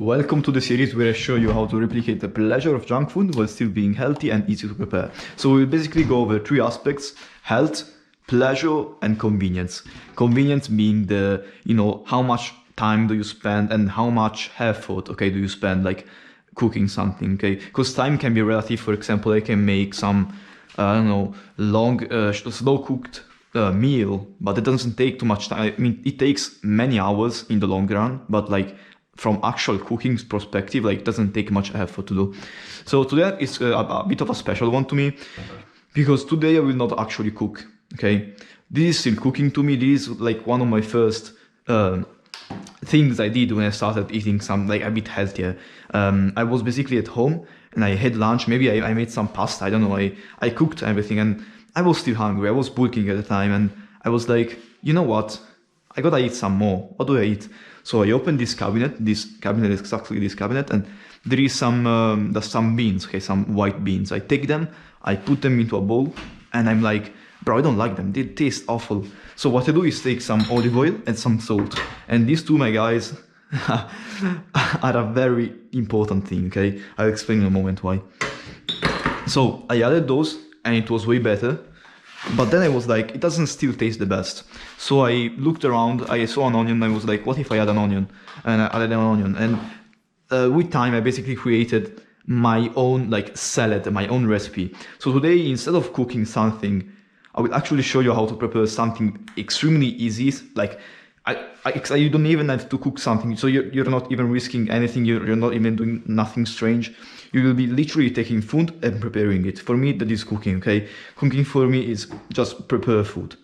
Welcome to the series where I show you how to replicate the pleasure of junk food while still being healthy and easy to prepare. So we'll basically go over three aspects: health, pleasure, and convenience. Convenience being the, how much time do you spend and how much effort, okay, do you spend like cooking something, okay? Because time can be relative. For example, I can make some, I don't know, long, slow cooked meal, but it doesn't take too much time. I mean, it takes many hours in the long run, but like from actual cooking perspective, like doesn't take much effort to do. So today is a bit of a special one to me because today I will not actually cook. Okay, this is still cooking to me. This is like one of my first things I did when I started eating some like a bit healthier. I was basically at home and I had lunch. Maybe I made some pasta. I don't know. I cooked everything and I was still hungry. I was bulking at the time and I was like, you know what? I gotta eat some more. What do I eat? So I opened this cabinet. This cabinet is exactly this cabinet, and there is there's some beans, okay, some white beans. I take them, I put them into a bowl, and I'm like, bro, I don't like them. They taste awful. So what I do is take some olive oil and some salt, and these two, my guys, are a very important thing. Okay, I'll explain in a moment why. So I added those, and it was way better. But then I was like, it doesn't still taste the best. So I looked around, I saw an onion, I was like, what if I add an onion? And I added an onion. And with time, I basically created my own like salad, my own recipe. So today, instead of cooking something, I will actually show you how to prepare something extremely easy. Like you don't even have to cook something. So you're not even risking anything. You're not even doing nothing strange. You will be literally taking food and preparing it. For me, that is cooking, okay? Cooking for me is just prepare food.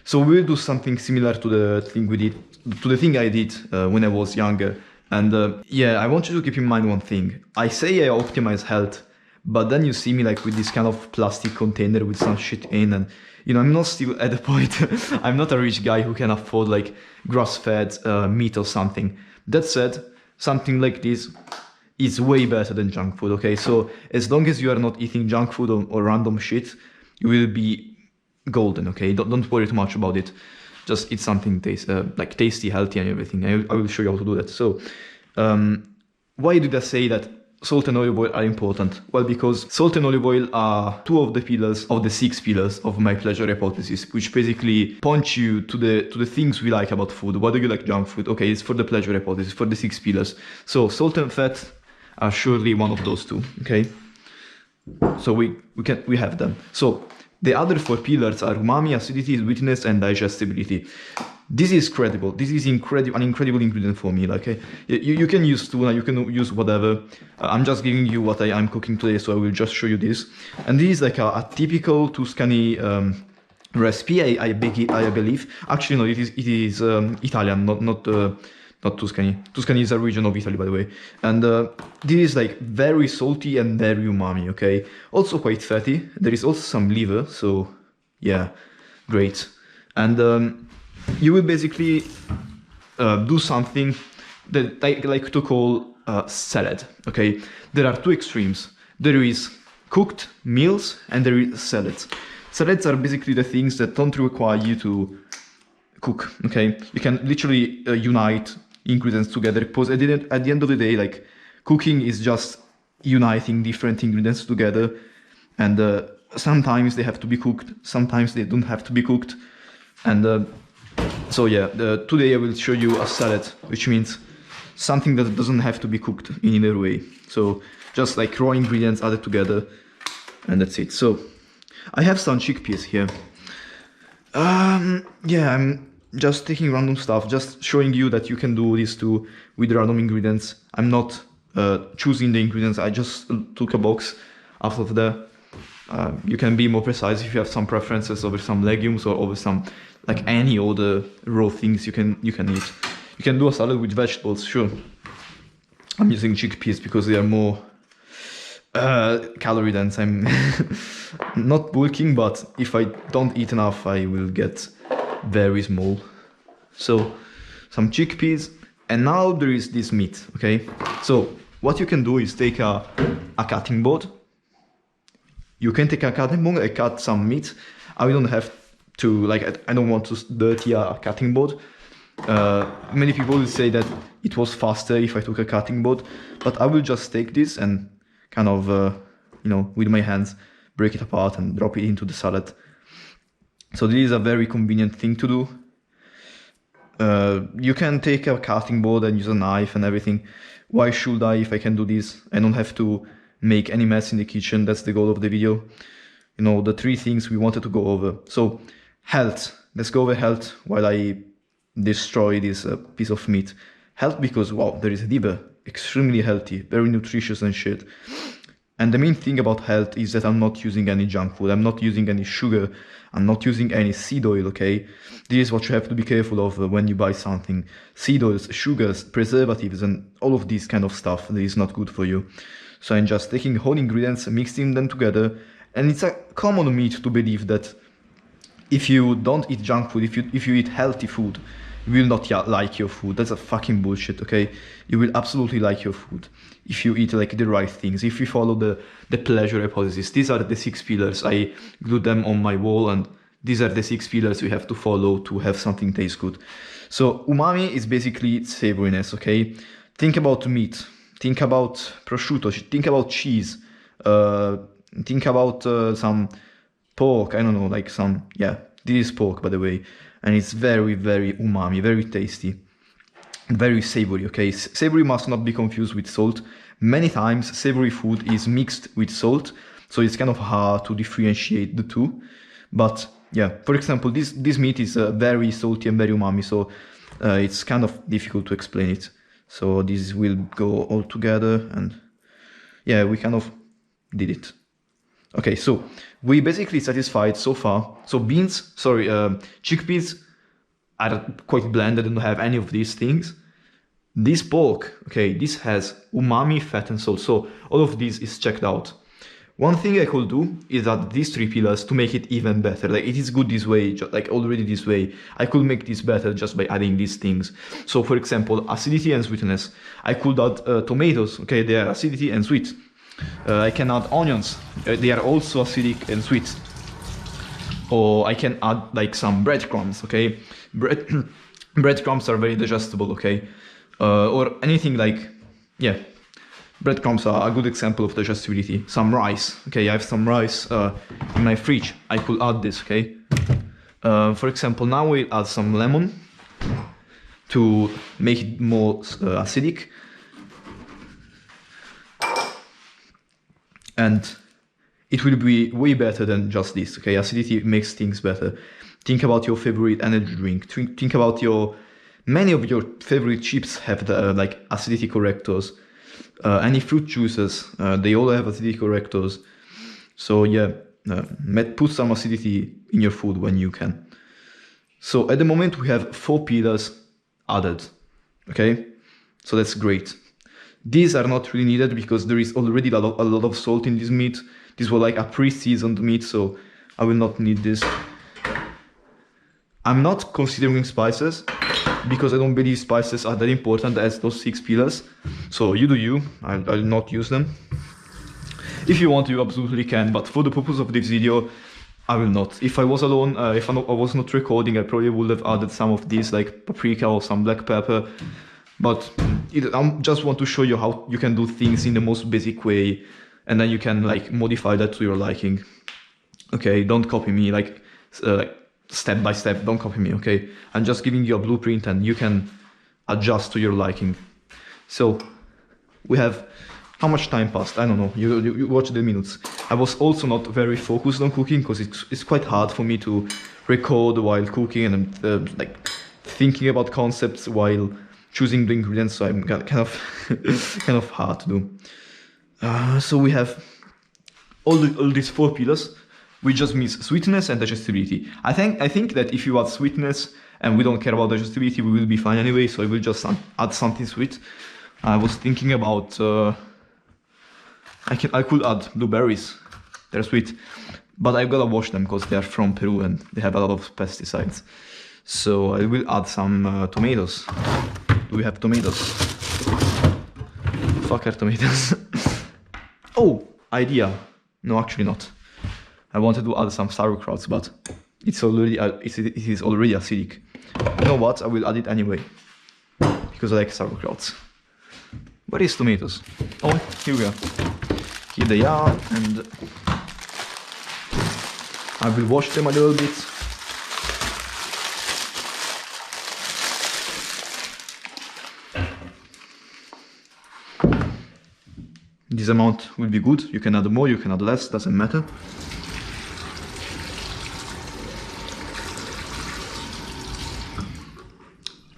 So we'll do something similar to the thing we did, to the thing I did when I was younger. And yeah, I want you to keep in mind one thing. I say I optimize health, but then you see me like with this kind of plastic container with some shit in, and I'm not still at the point. I'm not a rich guy who can afford like grass-fed meat or something. That said, something like this is way better than junk food, okay? So as long as you are not eating junk food or random shit, you will be golden, okay? Don't worry too much about it. Just eat something like tasty, healthy, and everything. I will show you how to do that. So why did I say that salt and olive oil are important? Well, because salt and olive oil are two of the pillars of the 6 pillars of my pleasure hypothesis, which basically point you to the things we like about food. Why do you like junk food? Okay, it's for the pleasure hypothesis, for the 6 pillars. So salt and fat are surely one of those two, okay? So we have them. So the other 4 pillars are umami, acidity, sweetness, and digestibility. This is credible. This is an incredible ingredient for me. Like you can use tuna, you can use whatever. I'm just giving you what I'm cooking today, so I will just show you this. And this is like a typical Tuscany recipe. I believe. Actually, no, it is Italian, not Tuscany. Tuscany is a region of Italy, by the way. And this is like very salty and very umami, okay? Also quite fatty. There is also some liver, so yeah, great. And you will basically do something that I like to call salad, okay? There are 2 extremes. There is cooked meals and there is salads. Salads are basically the things that don't require you to cook, okay? You can literally unite ingredients together, because at the end of the day, like cooking is just uniting different ingredients together, and sometimes they have to be cooked, sometimes they don't have to be cooked. And so yeah, today I will show you a salad, which means something that doesn't have to be cooked in either way. So just like raw ingredients added together, and that's it. So I have some chickpeas here. Yeah, I'm just taking random stuff, just showing you that you can do this too with random ingredients. I'm not choosing the ingredients, I just took a box out of there. You can be more precise if you have some preferences over some legumes or over some, like any other raw things you can eat. You can do a salad with vegetables, sure. I'm using chickpeas because they are more calorie dense. I'm not bulking, but if I don't eat enough, I will get very small. So some chickpeas, and now there is this meat, okay? So what you can do is take a cutting board. You can take a cutting board and cut some meat. I don't have to, like, I don't want to dirty a cutting board. Many people will say that it was faster if I took a cutting board, but I will just take this and kind of, you know, with my hands, break it apart and drop it into the salad. So this is a very convenient thing to do. You can take a cutting board and use a knife and everything. Why should I if I can do this? I don't have to make any mess in the kitchen. That's the goal of the video. You know, the 3 things we wanted to go over. So health. Let's go over health while I destroy this piece of meat. Health because, wow, there is a liver. Extremely healthy, very nutritious and shit. And the main thing about health is that I'm not using any junk food. I'm not using any sugar. I'm not using any seed oil, okay? This is what you have to be careful of when you buy something. Seed oils, sugars, preservatives, and all of this kind of stuff that is not good for you. So I'm just taking whole ingredients, mixing them together. And it's a common myth to believe that if you don't eat junk food, if you eat healthy food, you will not like your food. That's a fucking bullshit, okay? You will absolutely like your food if you eat like the right things, if you follow the pleasure hypothesis. These are the 6 pillars. I glued them on my wall, and these are the 6 pillars you have to follow to have something taste good. So umami is basically savoriness, okay? Think about meat. Think about prosciutto. Think about cheese. Think about some pork. I don't know, like some, yeah, this is pork, by the way. And it's very, very umami, very tasty, very savory, okay? Savory must not be confused with salt. Many times savory food is mixed with salt, so it's kind of hard to differentiate the two. But yeah, for example, this meat is very salty and very umami, so it's kind of difficult to explain it. So this will go all together, and yeah, we kind of did it. Okay, so we basically satisfied so far. So chickpeas are quite bland. They don't have any of these things. This pork, okay, this has umami, fat, and salt. So all of this is checked out. One thing I could do is add these 3 pillars to make it even better. Like, it is good this way, like already this way. I could make this better just by adding these things. So for example, acidity and sweetness. I could add tomatoes, okay, they are acidity and sweet. I can add onions, they are also acidic and sweet. Or I can add like some breadcrumbs, okay? Breadcrumbs are very digestible, okay? Or anything like, yeah, breadcrumbs are a good example of digestibility. Some rice, okay, I have some rice in my fridge. I could add this, okay? For example, now we'll add some lemon to make it more acidic. And it will be way better than just this, okay? Acidity makes things better. Think about your favorite energy drink. Think about many of your favorite chips have the like acidity correctors. Any fruit juices, they all have acidity correctors. So yeah, put some acidity in your food when you can. So at the moment we have 4 pillars added, okay? So that's great. These are not really needed because there is already a lot of salt in this meat. This was like a pre-seasoned meat, so I will not need this. I'm not considering spices because I don't believe spices are that important as those 6 pillars. So you do you, I'll not use them. If you want, you absolutely can, but for the purpose of this video, I will not. If I was alone, if I was not recording, I probably would have added some of these, like paprika or some black pepper. But I just want to show you how you can do things in the most basic way, and then you can like modify that to your liking. Okay, don't copy me like step by step. Don't copy me. Okay, I'm just giving you a blueprint, and you can adjust to your liking. So we have, how much time passed? I don't know. You watch the minutes. I was also not very focused on cooking because it's quite hard for me to record while cooking, and like thinking about concepts while choosing the ingredients, so I'm kind of hard to do. So we have all these 4 pillars. We just miss sweetness and digestibility. I think that if you add sweetness and we don't care about digestibility, we will be fine anyway. So I will just add something sweet. I was thinking about I could add blueberries. They're sweet, but I've gotta wash them because they are from Peru and they have a lot of pesticides. So I will add some tomatoes. Do we have tomatoes? Fuck are tomatoes. Oh, idea. No, actually not. I wanted to add some sauerkrauts, but it is already acidic. You know what? I will add it anyway because I like sauerkraut. Where is tomatoes? Oh, here we are. Here they are, and I will wash them a little bit. This amount will be good. You can add more, you can add less, doesn't matter.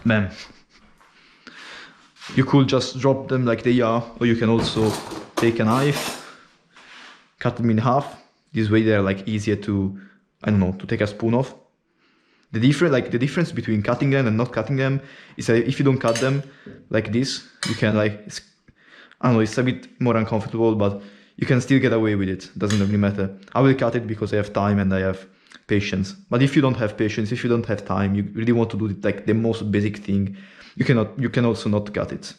Man, you could just drop them like they are, or you can also take a knife, cut them in half. This way they're like easier to, I don't know, to take a spoon off. The difference between cutting them and not cutting them is that if you don't cut them like this, you can like, I don't know, it's a bit more uncomfortable, but you can still get away with it. Doesn't really matter. I will cut it because I have time and I have patience. But if you don't have patience, if you don't have time, you really want to do it like the most basic thing, you can also not cut it.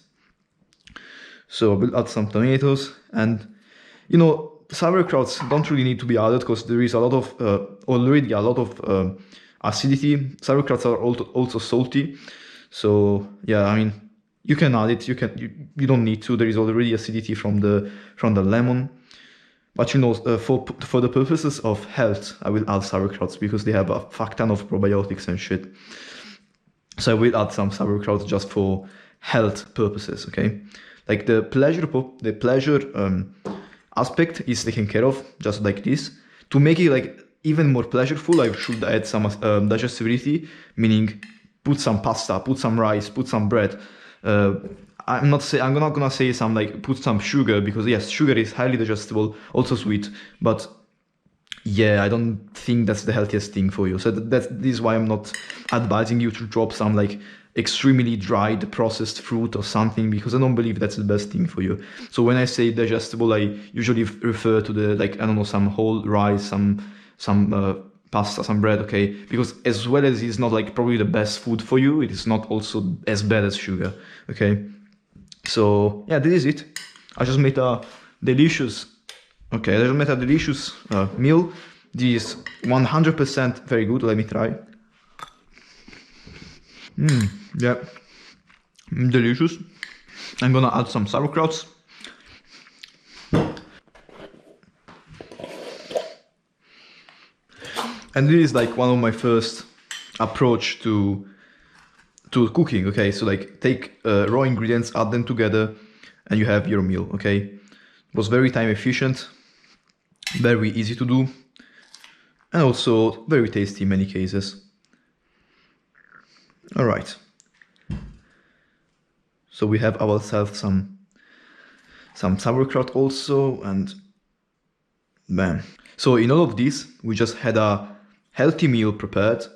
So I will add some tomatoes, and you know, sauerkrauts don't really need to be added because there is a lot of already a lot of acidity. Sauerkrauts are also salty, so yeah, I mean, you can add it. You don't need to. There is already acidity from the lemon. But you know, for the purposes of health, I will add sauerkrauts because they have a fuck ton of probiotics and shit. So I will add some sauerkraut just for health purposes, okay? Like the pleasure aspect is taken care of, just like this. To make it like even more pleasureful, I should add some digestibility, meaning put some pasta, put some rice, put some bread. I'm not gonna say some like put some sugar, because yes, sugar is highly digestible, also sweet, but yeah, I don't think that's the healthiest thing for you. So this is why I'm not advising you to drop some like extremely dried processed fruit or something, because I don't believe that's the best thing for you. So when I say digestible, I usually refer to the like, I don't know, some whole rice, some pasta, some bread, okay? Because as well as it's not like probably the best food for you, it is not also as bad as sugar, okay? So yeah, this is it. I just made a delicious meal. This is 100% very good. Let me try. Yeah, delicious. I'm gonna add some sauerkrauts. And this is like one of my first approach to cooking, okay? So like take raw ingredients, add them together, and you have your meal, okay? It was very time efficient, very easy to do, and also very tasty in many cases. All right. So we have ourselves some sauerkraut also, and bam. So in all of this, we just had a healthy meal prepared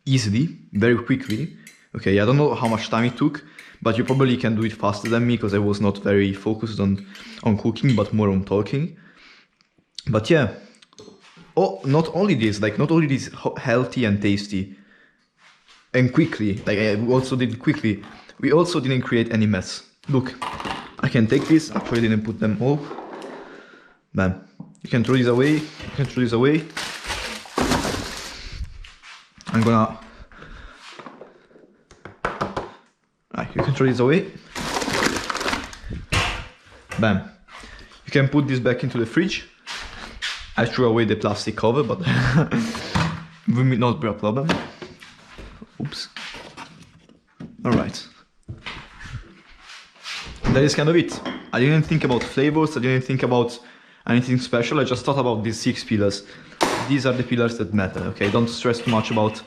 easily, very quickly. Okay, I don't know how much time it took, but you probably can do it faster than me because I was not very focused on cooking, but more on talking. But yeah, not only this healthy and tasty and quickly, like we also did it quickly. We also didn't create any mess. Look, I can take this. Actually, I didn't put them all. Bam. You can throw this away. You can throw this away. I'm gonna. You can throw this away. Bam. You can put this back into the fridge. I threw away the plastic cover, but will not be a problem. Oops. All right. That is kind of it. I didn't think about flavors. I didn't think about anything special. I just thought about these 6 pillars. These are the pillars that matter. Okay, don't stress too much about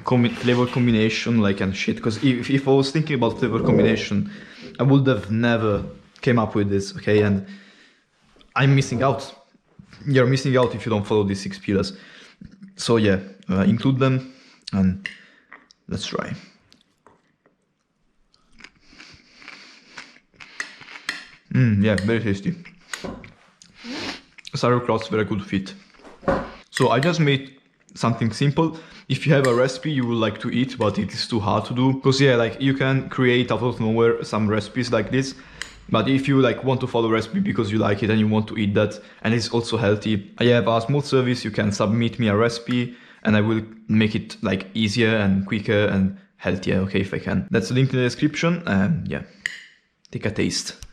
flavor combination like and shit. Because if I was thinking about flavor combination, I would have never came up with this. Okay, and I'm missing out. You're missing out if you don't follow these 6 pillars. So yeah, include them and let's try. Yeah, very tasty. Sauerkraut's very good fit. So I just made something simple. If you have a recipe you would like to eat, but it is too hard to do, because yeah, like you can create out of nowhere some recipes like this. But if you like want to follow a recipe because you like it and you want to eat that, and it's also healthy, I have a small service. You can submit me a recipe and I will make it like easier and quicker and healthier, okay, if I can. That's the link in the description, and yeah, take a taste.